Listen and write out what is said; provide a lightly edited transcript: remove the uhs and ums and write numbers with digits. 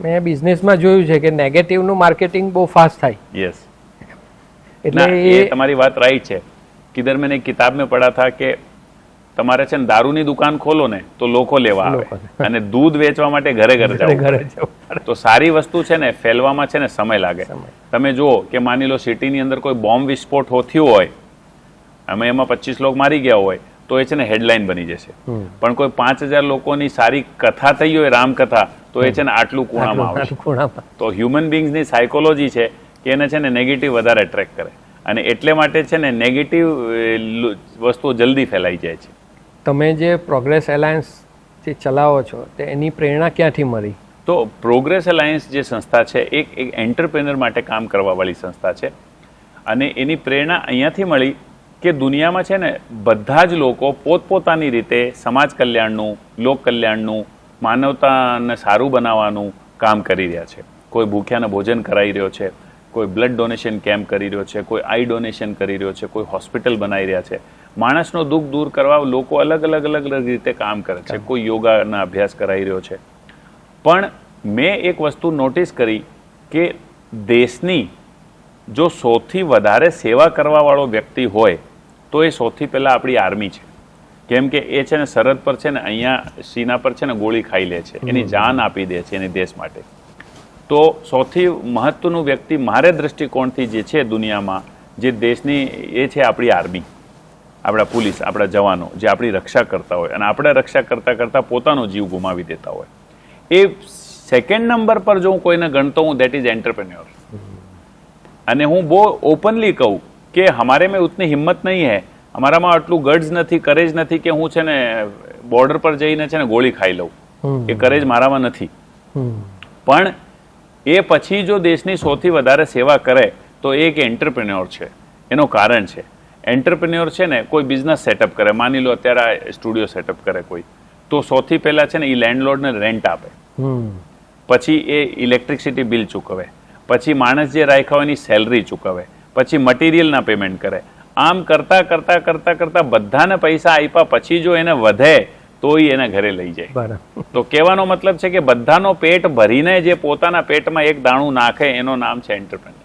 મેં બિઝનેસમાં જોયું છે કે નેગેટિવનું માર્કેટિંગ બહુ ફાસ્ટ થાય. यस, એટલે ये તમારી વાત રાઈટ છે. किधर मैंने एक किताब में पढ़ा था કે તમારે છે ને દારૂની દુકાન ખોલો ને તો લોકો લેવા આવે અને દૂધ વેચવા માટે ઘરે ઘરે જવું. તો સારી વસ્તુ છે ને ફેલવામાં છે ને સમય લાગે. તમે જુઓ કે માની લો સિટીની અંદર કોઈ બોમ્બ વિસ્ફોટ થયો હોય, અમે એમાં 25 લોકો મારી ગયા હોય તો એ છે ને હેડલાઇન બની જશે. પણ કોઈ 5000 લોકોની સારી કથા થઈ હોય, રામકથા, તો એ છે ને આટલું ખૂણામાં આવશે. તો હ્યુમન બીંગ્સની સાયકોલોજી છે કે એને છે ને નેગેટિવ વધારે એટ્રેક્ટ કરે અને એટલે માટે છે ને નેગેટિવ વસ્તુઓ જલ્દી ફેલાઈ જાય છે. તમે જે પ્રોગ્રેસ એલાયન્સ જે ચલાવો છો તે એની પ્રેરણા ક્યાંથી મળી? તો પ્રોગ્રેસ એલાયન્સ જે સંસ્થા છે એક એન્ટરપ્રેનર માટે કામ કરવાવાળી સંસ્થા છે અને એની પ્રેરણા અહીંયાથી મળી કે દુનિયામાં છે ને બધા જ લોકો પોતપોતાની રીતે સમાજ કલ્યાણનું, લોક કલ્યાણનું, માનવતાને સારું બનાવવાનું કામ કરી રહ્યા છે. કોઈ ભૂખ્યાને ભોજન કરાવી રહ્યો છે, કોઈ બ્લડ ડોનેશન કેમ્પ કરી રહ્યો છે, કોઈ આઈ ડોનેશન કરી રહ્યો છે, કોઈ હોસ્પિટલ બનાવી રહ્યા છે. માણસનો દુઃખ દૂર કરવા લોકો અલગ અલગ રીતે કામ કરે છે. કોઈ યોગાના અભ્યાસ કરાવી રહ્યો છે. પણ મેં એક વસ્તુ નોટિસ કરી કે દેશની જો સૌથી વધારે સેવા કરવાવાળો વ્યક્તિ હોય તો એ સૌથી પહેલાં આપણી આર્મી છે. કેમ કે એ છે ને સરહદ પર છે ને અહીંયા સીના પર છે ને ગોળી ખાઈ લે છે, એની જાન આપી દે છે એની દેશ માટે. તો સૌથી મહત્વનું વ્યક્તિ મારે દૃષ્ટિકોણથી જે છે દુનિયામાં જે દેશની એ છે આપણી આર્મી, આપણા પોલીસ, આપણા જવાનો જે આપણી રક્ષા કરતા હોય અને આપણે રક્ષા કરતાં કરતાં પોતાનો જીવ ગુમાવી દેતા હોય. એ સેકન્ડ નંબર પર જો હું કોઈને ગણતો હું, દેટ ઇઝ એન્ટરપ્રેન્યોર. અને હું બહુ ઓપનલી કહું કે હમારે મેં ઉતની હિંમત નહીં હૈ, અમારામાં આટલું ગટ્સ નથી, કરેજ નથી કે હું છે ને બોર્ડર પર જઈને છે ને ગોળી ખાઈ લઉં. એ કરેજ મારામાં નથી. પણ એ પછી જો દેશની સૌથી વધારે સેવા કરે તો એ એક એન્ટરપ્રેન્યોર છે. એનું કારણ છે એન્ટરપ્રેન્યોર છે ને કોઈ બિઝનેસ સેટઅપ કરે, માની લો અત્યારે સ્ટુડિયો સેટઅપ કરે કોઈ, તો સૌથી પહેલા છે ને એ લેન્ડલોર્ડને રેન્ટ આપે, પછી એ ઇલેક્ટ્રિસિટી બિલ ચૂકવે, પછી માણસ જે રાખ્યા હોય એની સેલરી ચૂકવે, પછી મટીરિયલના પેમેન્ટ કરે. આમ કરતા કરતા કરતા કરતા બધાને પૈસા આપ્યા પછી જો એને વધે તો એને ઘરે લઈ જાય. તો કહેવાનો મતલબ છે કે બધાનો પેટ ભરીને જે પોતાના પેટમાં એક દાણું નાખે એનું નામ છે એન્ટરપ્રેન્યોર.